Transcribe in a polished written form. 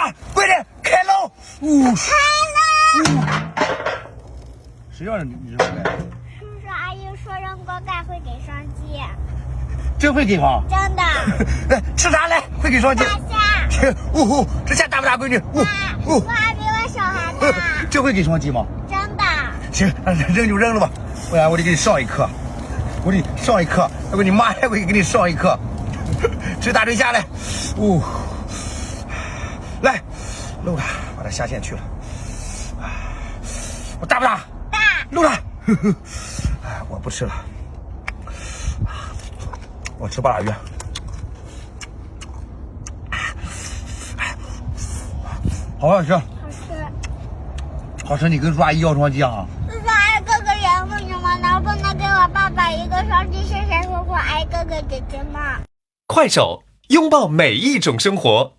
了，快点开喽！开了！谁让你扔过来？叔叔阿姨说扔锅盖会给双击，真会给吗？真的。来吃啥来？会给双击。大虾。这下大不大，闺女？我还比我手还大。真会给双击吗？真的。行，扔就扔了吧，不然我得给你上一课。我给你上一课，要不你妈还会给你上一课。吃大对虾来，来，漏它，把它下线去了。我大不大？大。漏它。我不吃了，我吃巴拉鱼。好好吃，好吃。好吃，你跟猪阿姨要双击啊？叔叔阿姨哥哥人为什么能不能给我爸爸一个双击？谢谢叔叔阿姨哥哥姐姐们。快手，拥抱每一种生活。